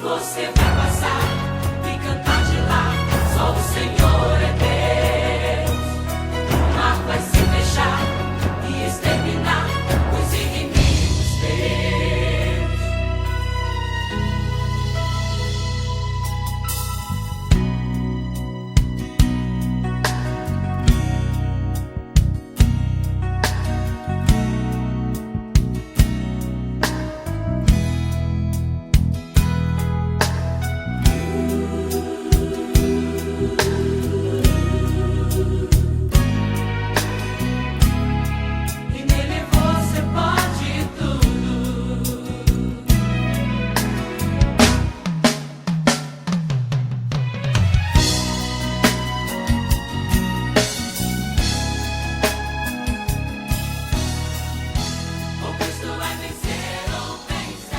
você vai passar e cantar de lá. Só o Senhor é Deus. O mar vai se fechar e exterminar os inimigos teus. E nele você pode tudo. O Cristo vai vencer ou vencer.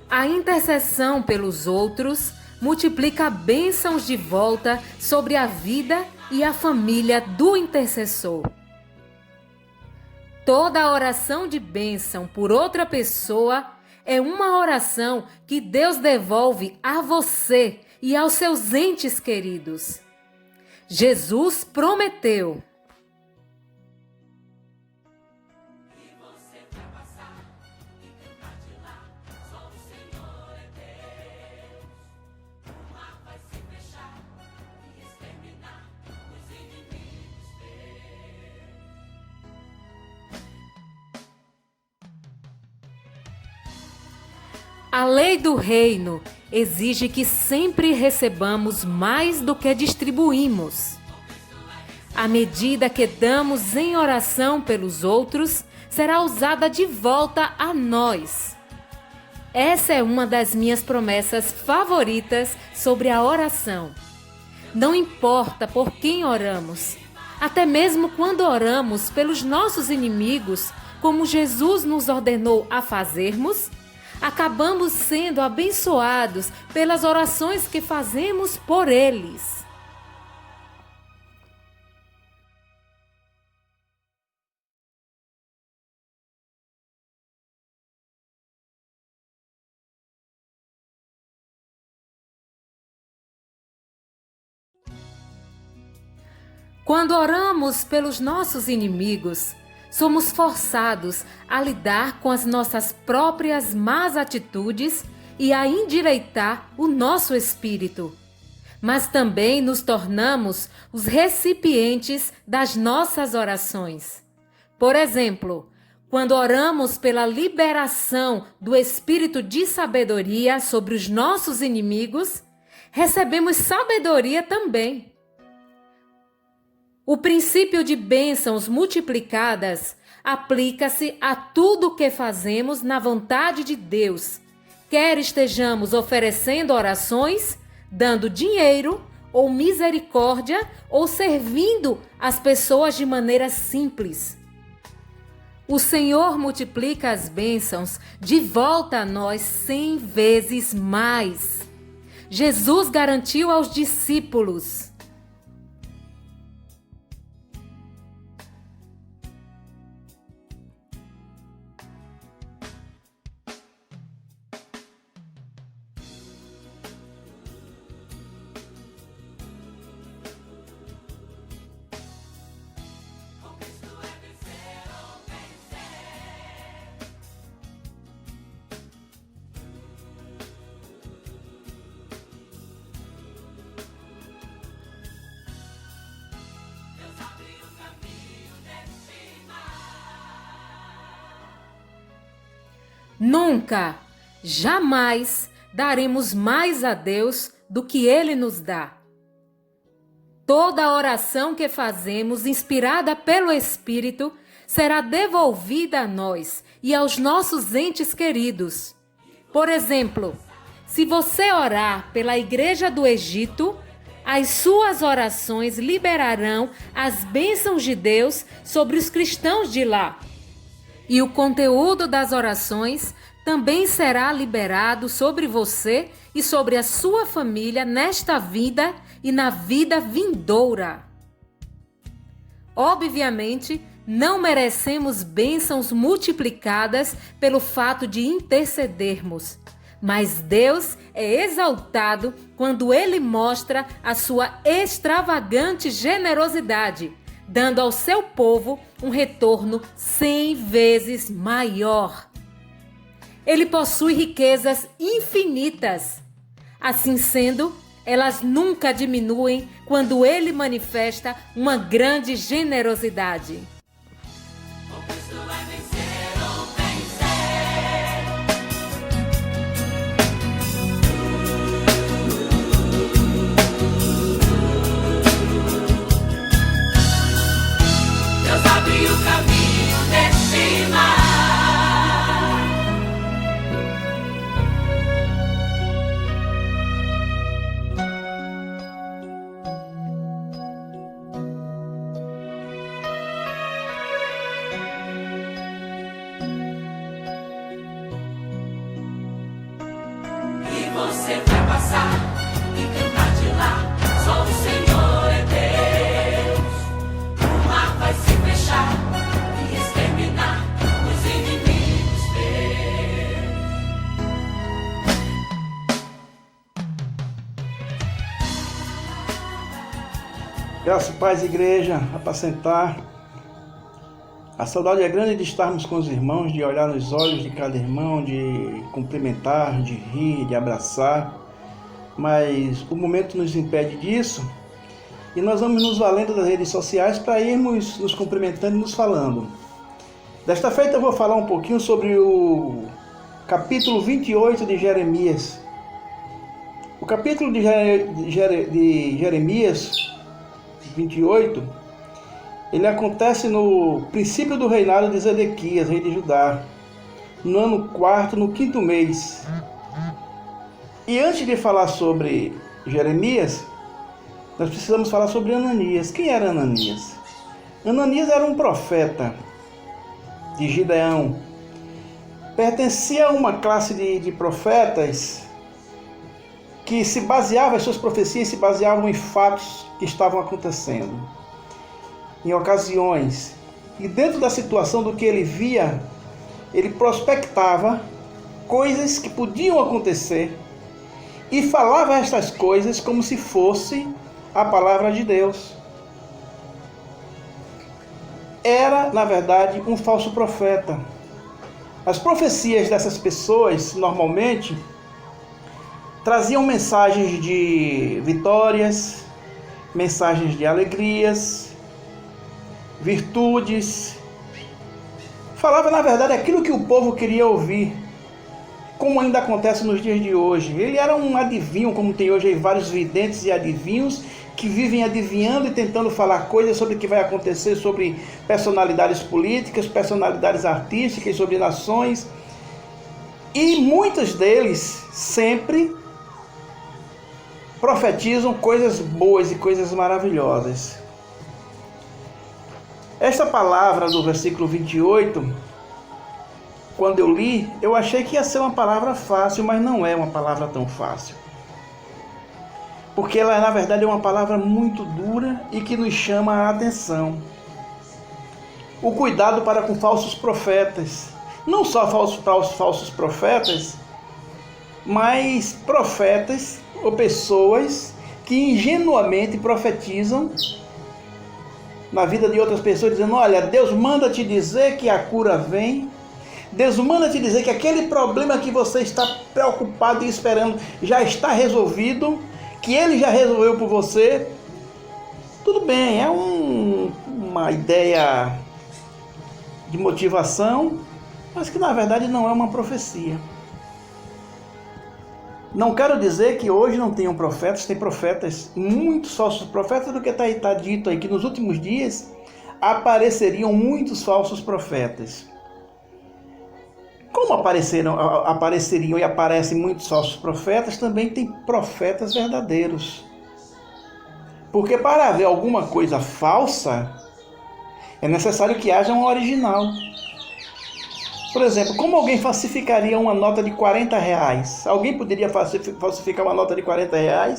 A intercessão pelos outros multiplica bênçãos de volta sobre a vida e a família do intercessor. Toda oração de bênção por outra pessoa é uma oração que Deus devolve a você e aos seus entes queridos. Jesus prometeu: a lei do reino exige que sempre recebamos mais do que distribuímos. A medida que damos em oração pelos outros será usada de volta a nós. Essa é uma das minhas promessas favoritas sobre a oração. Não importa por quem oramos, até mesmo quando oramos pelos nossos inimigos, como Jesus nos ordenou a fazermos, acabamos sendo abençoados pelas orações que fazemos por eles. Quando oramos pelos nossos inimigos, somos forçados a lidar com as nossas próprias más atitudes e a endireitar o nosso espírito. Mas também nos tornamos os recipientes das nossas orações. Por exemplo, quando oramos pela liberação do espírito de sabedoria sobre os nossos inimigos, recebemos sabedoria também. O princípio de bênçãos multiplicadas aplica-se a tudo o que fazemos na vontade de Deus, quer estejamos oferecendo orações, dando dinheiro ou misericórdia ou servindo as pessoas de maneira simples. O Senhor multiplica as bênçãos de volta a nós 100 vezes mais. Jesus garantiu aos discípulos: nunca, jamais daremos mais a Deus do que Ele nos dá. Toda oração que fazemos, inspirada pelo Espírito, será devolvida a nós e aos nossos entes queridos. Por exemplo, se você orar pela Igreja do Egito, as suas orações liberarão as bênçãos de Deus sobre os cristãos de lá. E o conteúdo das orações também será liberado sobre você e sobre a sua família nesta vida e na vida vindoura. Obviamente, não merecemos bênçãos multiplicadas pelo fato de intercedermos. Mas Deus é exaltado quando Ele mostra a sua extravagante generosidade, dando ao seu povo um retorno 100 vezes maior. Ele possui riquezas infinitas. Assim sendo, elas nunca diminuem quando Ele manifesta uma grande generosidade. O Cristo é vencer ou vencer. Deus abriu o caminho desse mar. Você vai passar e cantar de lá, só o Senhor é Deus. O mar vai se fechar e exterminar os inimigos teus. Graça e paz, igreja, apacentar. A saudade é grande de estarmos com os irmãos, de olhar nos olhos de cada irmão, de cumprimentar, de rir, de abraçar. Mas o momento nos impede disso e nós vamos nos valendo das redes sociais para irmos nos cumprimentando e nos falando. Desta feita eu vou falar um pouquinho sobre o capítulo 28 de Jeremias. O capítulo de Jeremias 28, ele acontece no princípio do reinado de Zedequias, rei de Judá, no ano 4º, no 5º mês. E antes de falar sobre Jeremias, nós precisamos falar sobre Ananias. Quem era Ananias? Ananias era um profeta de Gideão. Pertencia a uma classe de profetas que se baseavam, as suas profecias se baseavam em fatos que estavam acontecendo, em ocasiões. E dentro da situação do que ele via, ele prospectava coisas que podiam acontecer e falava estas coisas como se fosse a palavra de Deus. Era, na verdade, um falso profeta. As profecias dessas pessoas, normalmente, traziam mensagens de vitórias, mensagens de alegrias, virtudes. Falava, na verdade, aquilo que o povo queria ouvir, como ainda acontece nos dias de hoje. Ele era um adivinho, como tem hoje aí vários videntes e adivinhos que vivem adivinhando e tentando falar coisas sobre o que vai acontecer, sobre personalidades políticas, personalidades artísticas, sobre nações. E muitos deles sempre profetizam coisas boas e coisas maravilhosas. Esta palavra do versículo 28, quando eu li, eu achei que ia ser uma palavra fácil, mas não é uma palavra tão fácil. Porque ela, na verdade, é uma palavra muito dura e que nos chama a atenção. O cuidado para com falsos profetas. Não só falsos profetas, mas profetas ou pessoas que ingenuamente profetizam na vida de outras pessoas, dizendo: olha, Deus manda te dizer que a cura vem, Deus manda te dizer que aquele problema que você está preocupado e esperando já está resolvido, que Ele já resolveu por você. Tudo bem, é uma ideia de motivação, mas que na verdade não é uma profecia. Não quero dizer que hoje não tenham profetas, tem profetas, muitos falsos profetas, do que está dito aí, que nos últimos dias apareceriam muitos falsos profetas. Como apareceriam e aparecem muitos falsos profetas, também tem profetas verdadeiros. Porque para haver alguma coisa falsa, é necessário que haja um original. Por exemplo, como alguém falsificaria uma nota de R$40? Alguém poderia falsificar uma nota de R$40?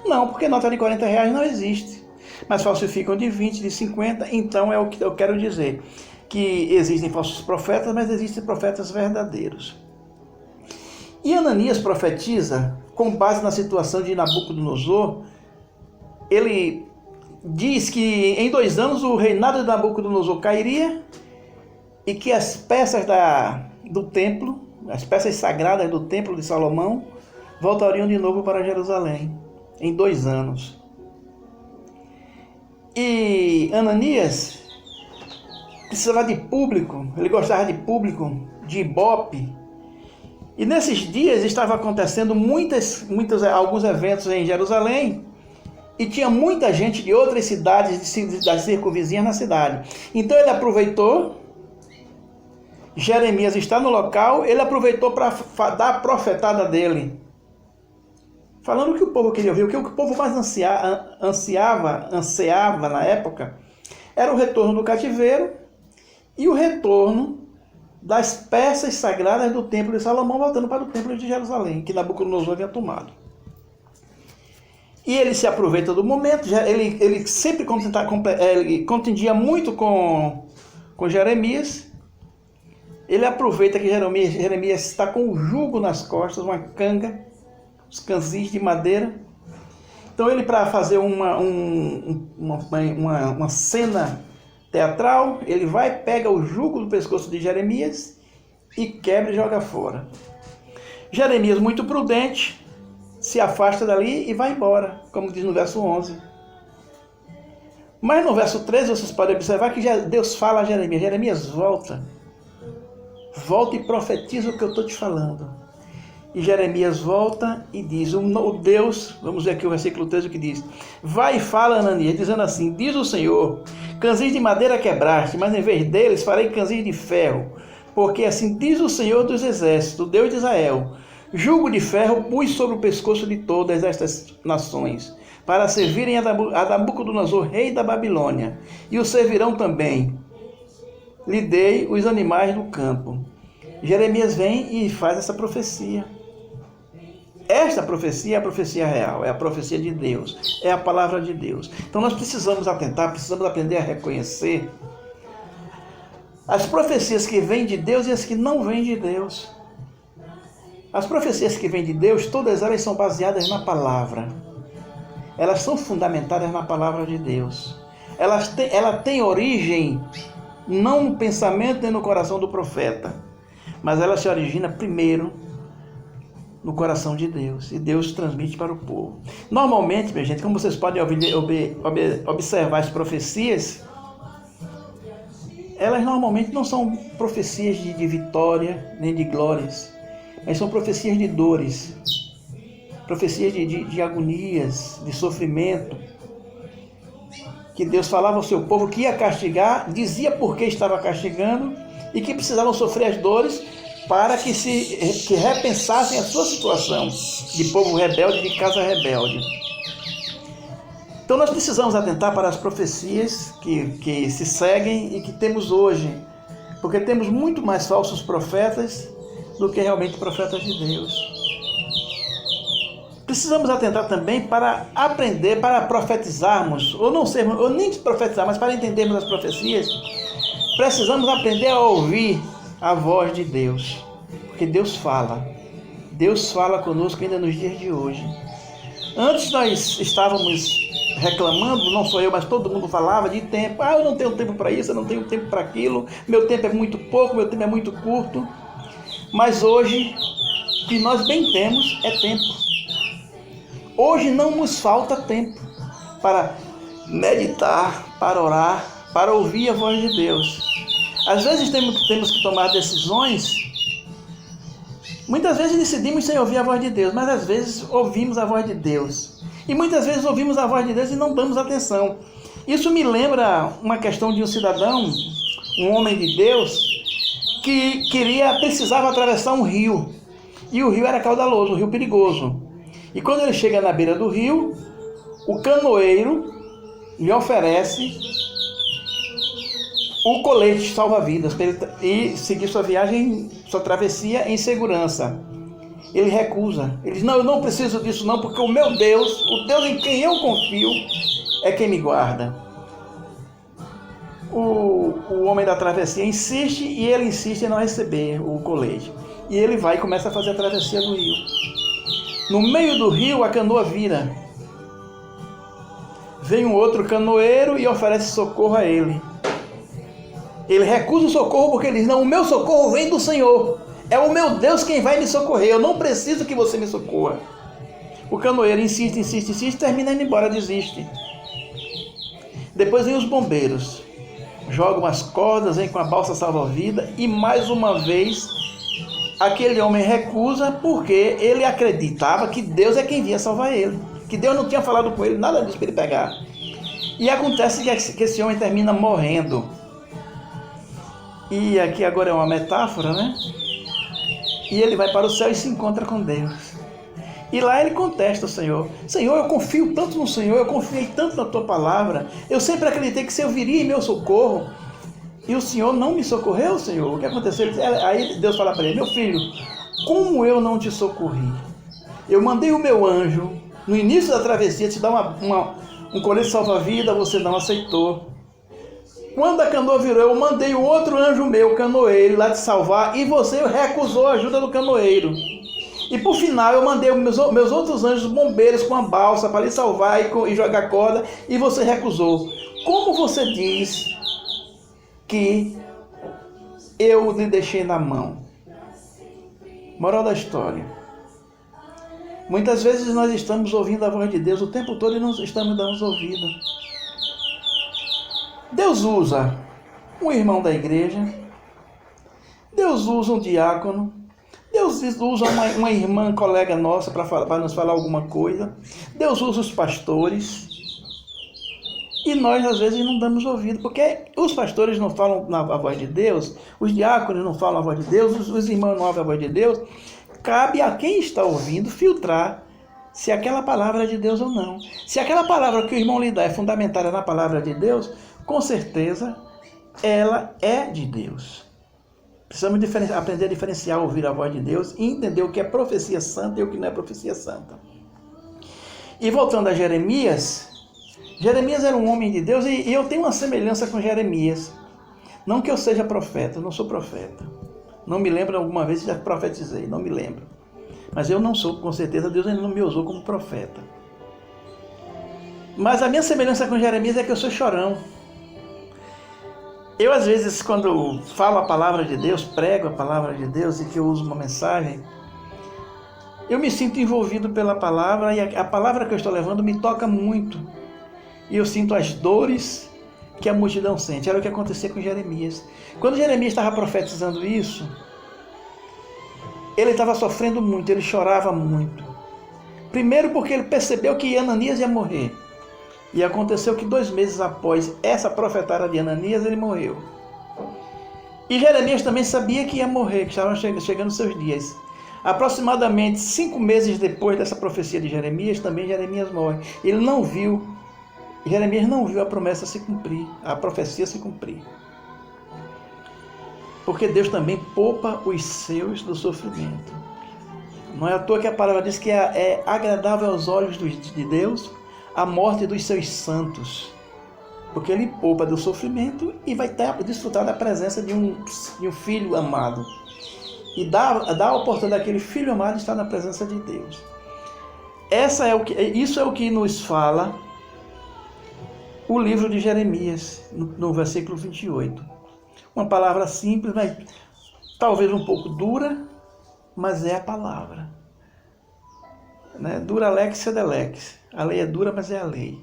Não, porque nota de R$40 não existe. mas falsificam de 20, de 50. Então é o que eu quero dizer, que existem falsos profetas, mas existem profetas verdadeiros. E Ananias profetiza com base na situação de Nabucodonosor. Ele diz que em 2 anos o reinado de Nabucodonosor cairia e que as peças do templo, as peças sagradas do templo de Salomão, voltariam de novo para Jerusalém em 2 anos. E Ananias precisava de público, ele gostava de público, de ibope. E nesses dias estava acontecendo alguns eventos em Jerusalém, e tinha muita gente de outras cidades, das circunvizinhas na cidade. Então ele aproveitou, Jeremias está no local, ele aproveitou para dar a profetada dele, falando o que o povo queria ouvir. O que o povo mais ansiava na época era o retorno do cativeiro e o retorno das peças sagradas do templo de Salomão, voltando para o templo de Jerusalém, que Nabucodonosor havia tomado. E ele se aproveita do momento, ele sempre contendia muito com Jeremias. Ele aproveita que Jeremias está com o jugo nas costas, uma canga, os canzis de madeira. Então ele, para fazer uma cena teatral, ele vai, pega o jugo do pescoço de Jeremias e quebra e joga fora. Jeremias, muito prudente, se afasta dali e vai embora, como diz no verso 11. Mas no verso 13 vocês podem observar que Deus fala a Jeremias: Jeremias, volta e profetiza o que eu estou te falando. E Jeremias volta e diz, o Deus, vamos ver aqui o versículo 13, o que diz: vai e fala a Ananias, dizendo assim: diz o Senhor, canzis de madeira quebraste, mas em vez deles farei canzis de ferro, porque assim diz o Senhor dos exércitos, o Deus de Israel: jugo de ferro pus sobre o pescoço de todas estas nações, para servirem a Nabucodonosor, rei da Babilônia, e o servirão também. Lhe dei os animais do campo. Jeremias vem e faz essa profecia. Esta profecia é a profecia real, é a profecia de Deus, é a palavra de Deus. Então nós precisamos atentar, precisamos aprender a reconhecer as profecias que vêm de Deus e as que não vêm de Deus. As profecias que vêm de Deus, todas elas são baseadas na palavra. Elas são fundamentadas na palavra de Deus. Ela tem origem não no pensamento nem no coração do profeta, mas ela se origina primeiro no coração de Deus, e Deus transmite para o povo. Normalmente, minha gente, como vocês podem observar as profecias, elas normalmente não são profecias de vitória nem de glórias, mas são profecias de dores, profecias de agonias, de sofrimento, que Deus falava ao seu povo que ia castigar, dizia por que estava castigando e que precisavam sofrer as dores para que repensassem a sua situação de povo rebelde, de casa rebelde. Então nós precisamos atentar para as profecias que se seguem e que temos hoje, porque temos muito mais falsos profetas do que realmente profetas de Deus. Precisamos atentar também para aprender, para profetizarmos, ou nem profetizar, mas para entendermos as profecias, precisamos aprender a ouvir a voz de Deus, porque Deus fala conosco ainda nos dias de hoje. Antes nós estávamos reclamando, não sou eu, mas todo mundo falava de tempo. Eu não tenho tempo para isso, eu não tenho tempo para aquilo, meu tempo é muito pouco, meu tempo é muito curto. Mas hoje, o que nós bem temos é tempo. Hoje não nos falta tempo para meditar, para orar, para ouvir a voz de Deus. Às vezes temos que tomar decisões. Muitas vezes decidimos sem ouvir a voz de Deus, mas às vezes ouvimos a voz de Deus. E muitas vezes ouvimos a voz de Deus e não damos atenção. Isso me lembra uma questão de um cidadão, um homem de Deus, que precisava atravessar um rio. E o rio era caudaloso, um rio perigoso. E quando ele chega na beira do rio, o canoeiro lhe oferece o colete salva-vidas para ele seguir sua viagem, sua travessia em segurança. Ele recusa. Ele diz: não, eu não preciso disso não, porque o meu Deus, o Deus em quem eu confio, é quem me guarda. O homem da travessia insiste e ele insiste em não receber o colete. E ele vai e começa a fazer a travessia do rio. No meio do rio, a canoa vira. Vem um outro canoeiro e oferece socorro a ele. Ele recusa o socorro porque ele diz: não, o meu socorro vem do Senhor. É o meu Deus quem vai me socorrer. Eu não preciso que você me socorra. O canoeiro insiste, termina indo embora, desiste. Depois vem os bombeiros. Jogam as cordas, vem com a balsa salva-vida e mais uma vez aquele homem recusa porque ele acreditava que Deus é quem vinha salvar ele. Que Deus não tinha falado com ele nada disso para ele pegar. E acontece que esse homem termina morrendo. E aqui agora é uma metáfora, né? E ele vai para o céu e se encontra com Deus. E lá ele contesta o Senhor: Senhor, eu confio tanto no Senhor, eu confiei tanto na tua palavra, eu sempre acreditei que o Senhor viria em meu socorro, e o Senhor não me socorreu, Senhor. O que aconteceu? Aí Deus fala para ele: meu filho, como eu não te socorri? Eu mandei o meu anjo no início da travessia te dar um colete salva-vida, você não aceitou. Quando a canoa virou, eu mandei o outro anjo meu, canoeiro, lá te salvar, e você recusou a ajuda do canoeiro. E por final eu mandei meus outros anjos bombeiros com a balsa para lhe salvar e jogar corda, e você recusou. Como você diz que eu lhe deixei na mão? Moral da história: muitas vezes nós estamos ouvindo a voz de Deus o tempo todo e não estamos dando ouvido. Deus usa um irmão da igreja, Deus usa um diácono, Deus usa uma irmã, colega nossa para nos falar alguma coisa, Deus usa os pastores, e nós às vezes não damos ouvido, porque os pastores não falam a voz de Deus, os diáconos não falam a voz de Deus, os irmãos não ouvem a voz de Deus. Cabe a quem está ouvindo filtrar se aquela palavra é de Deus ou não. Se aquela palavra que o irmão lhe dá é fundamentada na palavra de Deus, com certeza ela é de Deus. Precisamos aprender a diferenciar, ouvir a voz de Deus e entender o que é profecia santa e o que não é profecia santa. E voltando a Jeremias, Jeremias era um homem de Deus e eu tenho uma semelhança com Jeremias. Não que eu seja profeta, eu não sou profeta. Não me lembro alguma vez que já profetizei, não me lembro. Mas eu não sou, com certeza, Deus ainda não me usou como profeta. Mas a minha semelhança com Jeremias é que eu sou chorão. Eu, às vezes, quando falo a palavra de Deus, prego a palavra de Deus e que eu uso uma mensagem, eu me sinto envolvido pela palavra e a palavra que eu estou levando me toca muito. E eu sinto as dores que a multidão sente. Era o que acontecia com Jeremias. Quando Jeremias estava profetizando isso, ele estava sofrendo muito, ele chorava muito. Primeiro porque ele percebeu que Ananias ia morrer. E aconteceu que 2 meses após essa profetada de Ananias, ele morreu. E Jeremias também sabia que ia morrer, que estavam chegando seus dias. Aproximadamente 5 meses depois dessa profecia de Jeremias, também Jeremias morre. Jeremias não viu a promessa se cumprir, a profecia se cumprir. Porque Deus também poupa os seus do sofrimento. Não é à toa que a palavra diz que é agradável aos olhos de Deus a morte dos seus santos. Porque ele poupa do sofrimento e vai desfrutar da presença de um filho amado. E dá a oportunidade daquele filho amado estar na presença de Deus. Isso é o que nos fala o livro de Jeremias, no versículo 28. Uma palavra simples, mas talvez um pouco dura, mas é a palavra. Né? Dura lex sed lex. A lei é dura, mas é a lei.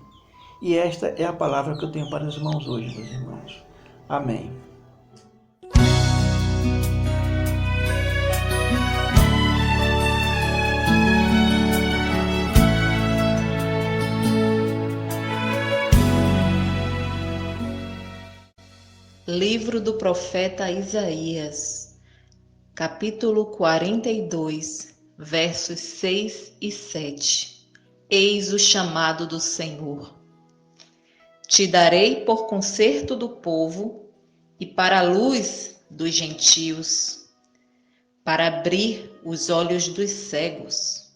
E esta é a palavra que eu tenho para os irmãos hoje, meus irmãos. Amém. Livro do profeta Isaías, capítulo 42, versos 6 e 7. Eis o chamado do Senhor. Te darei por conserto do povo e para a luz dos gentios, para abrir os olhos dos cegos,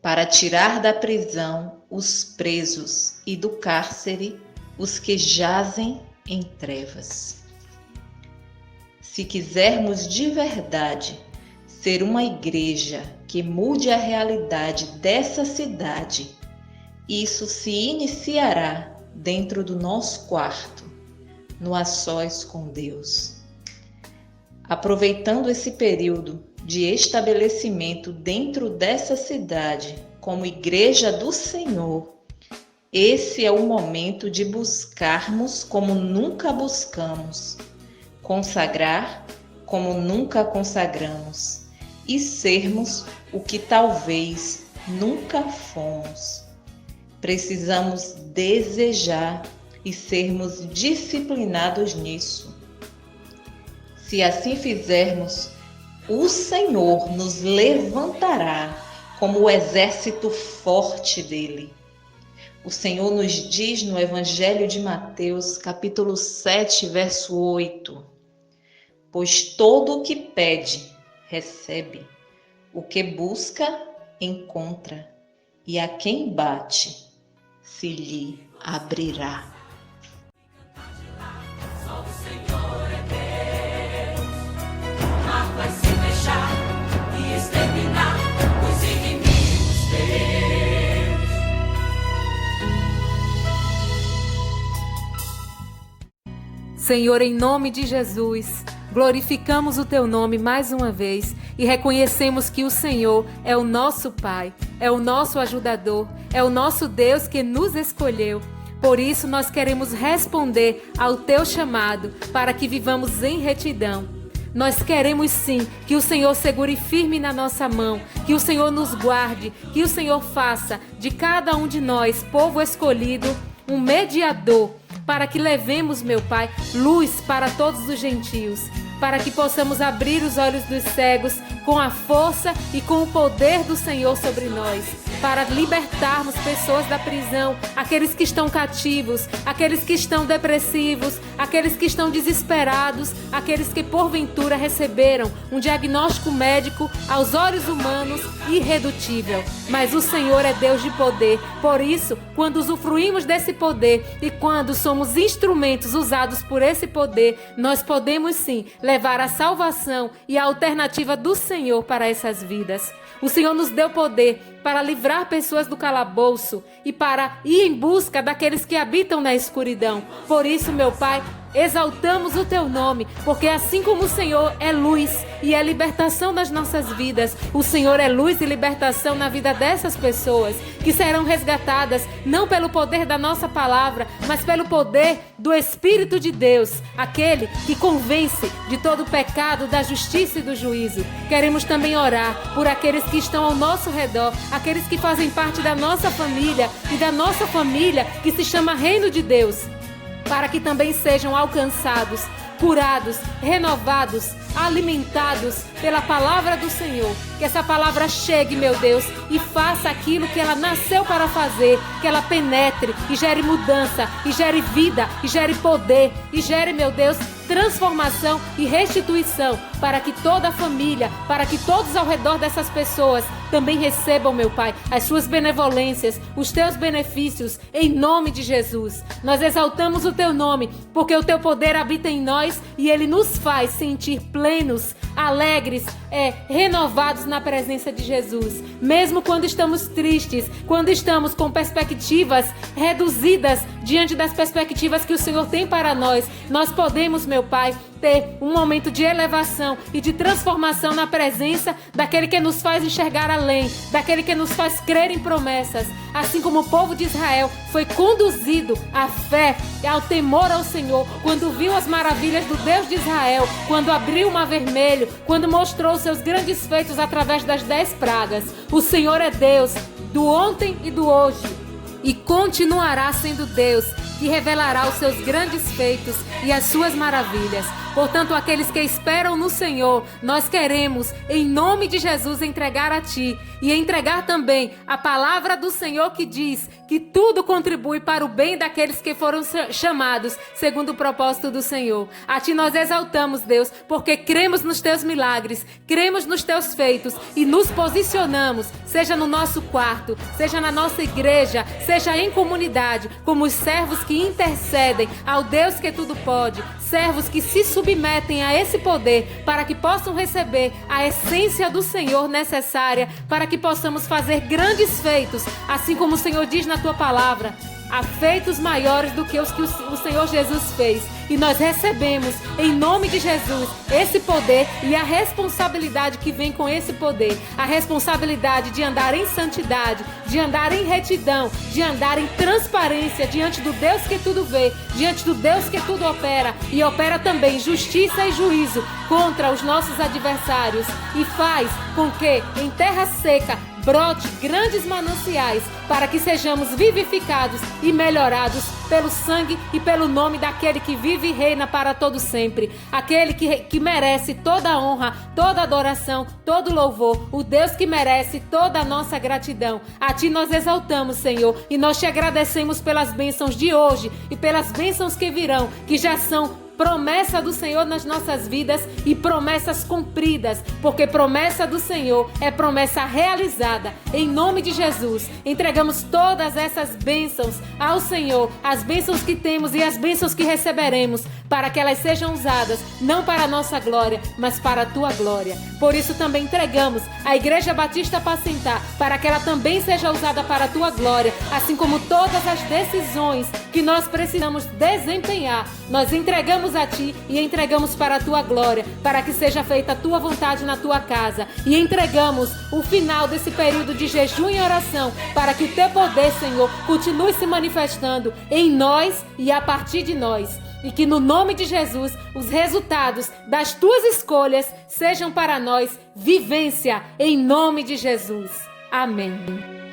para tirar da prisão os presos e do cárcere os que jazem em trevas. Se quisermos de verdade ser uma igreja que mude a realidade dessa cidade, isso se iniciará dentro do nosso quarto, no a sós com Deus. Aproveitando esse período de estabelecimento dentro dessa cidade como igreja do Senhor, esse é o momento de buscarmos como nunca buscamos, consagrar como nunca consagramos e sermos o que talvez nunca fomos. Precisamos desejar e sermos disciplinados nisso. Se assim fizermos, o Senhor nos levantará como o exército forte dele. O Senhor nos diz no Evangelho de Mateus, capítulo 7, verso 8: pois todo o que pede, recebe, o que busca, encontra, e a quem bate, se lhe abrirá. Só o Senhor é Deus. O mar vai se fechar e exterminar os inimigos teus. Senhor, em nome de Jesus, glorificamos o Teu nome mais uma vez e reconhecemos que o Senhor é o nosso Pai, é o nosso ajudador, é o nosso Deus que nos escolheu. Por isso nós queremos responder ao Teu chamado para que vivamos em retidão. Nós queremos sim que o Senhor segure firme na nossa mão, que o Senhor nos guarde, que o Senhor faça de cada um de nós, povo escolhido, um mediador, para que levemos, meu Pai, luz para todos os gentios, para que possamos abrir os olhos dos cegos com a força e com o poder do Senhor sobre nós, para libertarmos pessoas da prisão, aqueles que estão cativos, aqueles que estão depressivos, aqueles que estão desesperados, aqueles que porventura receberam um diagnóstico médico aos olhos humanos irredutível. Mas o Senhor é Deus de poder, por isso, quando usufruímos desse poder e quando somos instrumentos usados por esse poder, nós podemos sim levar a salvação e a alternativa do Senhor para essas vidas. O Senhor nos deu poder para livrar pessoas do calabouço e para ir em busca daqueles que habitam na escuridão. Por isso, meu Pai, exaltamos o Teu nome, porque assim como o Senhor é luz e é libertação das nossas vidas, o Senhor é luz e libertação na vida dessas pessoas que serão resgatadas não pelo poder da nossa palavra, mas pelo poder do Espírito de Deus, aquele que convence de todo o pecado, da justiça e do juízo. Queremos também orar por aqueles que estão ao nosso redor, aqueles que fazem parte da nossa família e da nossa família que se chama Reino de Deus, para que também sejam alcançados, curados, renovados, alimentados pela palavra do Senhor. Que essa palavra chegue, meu Deus, e faça aquilo que ela nasceu para fazer, que ela penetre e gere mudança, e gere vida, e gere poder, e gere, meu Deus, transformação e restituição, para que toda a família, para que todos ao redor dessas pessoas também recebam, meu Pai, as suas benevolências, os teus benefícios, em nome de Jesus. Nós exaltamos o teu nome, porque o teu poder habita em nós e ele nos faz sentir plenos, alegres, renovados na presença de Jesus. Mesmo quando estamos tristes, quando estamos com perspectivas reduzidas diante das perspectivas que o Senhor tem para nós, nós podemos, meu Pai, ter um momento de elevação e de transformação na presença daquele que nos faz enxergar além, daquele que nos faz crer em promessas. Assim como o povo de Israel foi conduzido à fé e ao temor ao Senhor, quando viu as maravilhas do Deus de Israel, quando abriu o mar vermelho, quando mostrou seus grandes feitos através das 10 pragas. O Senhor é Deus do ontem e do hoje, e continuará sendo Deus, que revelará os seus grandes feitos e as suas maravilhas. Portanto, aqueles que esperam no Senhor, nós queremos, em nome de Jesus, entregar a Ti e entregar também a palavra do Senhor que diz que tudo contribui para o bem daqueles que foram chamados segundo o propósito do Senhor. A Ti nós exaltamos, Deus, porque cremos nos Teus milagres, cremos nos Teus feitos e nos posicionamos, seja no nosso quarto, seja na nossa igreja, seja em comunidade, como os servos que intercedem ao Deus que tudo pode, servos que se submetem a esse poder para que possam receber a essência do Senhor necessária para que possamos fazer grandes feitos, assim como o Senhor diz na Tua palavra, há feitos maiores do que os que o Senhor Jesus fez. E nós recebemos, em nome de Jesus, esse poder e a responsabilidade que vem com esse poder. A responsabilidade de andar em santidade, de andar em retidão, de andar em transparência diante do Deus que tudo vê, diante do Deus que tudo opera. E opera também justiça e juízo contra os nossos adversários. E faz com que em terra seca brote grandes mananciais para que sejamos vivificados e melhorados pelo sangue e pelo nome daquele que vive e reina para todo sempre, aquele que merece toda a honra, toda a adoração, todo o louvor, o Deus que merece toda a nossa gratidão. A Ti nós exaltamos, Senhor, e nós Te agradecemos pelas bênçãos de hoje e pelas bênçãos que virão, que já são promessa do Senhor nas nossas vidas e promessas cumpridas, porque promessa do Senhor é promessa realizada. Em nome de Jesus, entregamos todas essas bênçãos ao Senhor, as bênçãos que temos e as bênçãos que receberemos, para que elas sejam usadas não para a nossa glória, mas para a Tua glória. Por isso também entregamos a Igreja Batista Apacentar, para que ela também seja usada para a Tua glória, assim como todas as decisões que nós precisamos desempenhar, nós entregamos a Ti e entregamos para a Tua glória, para que seja feita a Tua vontade na Tua casa. E entregamos o final desse período de jejum e oração, para que o Teu poder, Senhor, continue se manifestando em nós e a partir de nós. E que no nome de Jesus, os resultados das Tuas escolhas sejam para nós vivência, em nome de Jesus. Amém.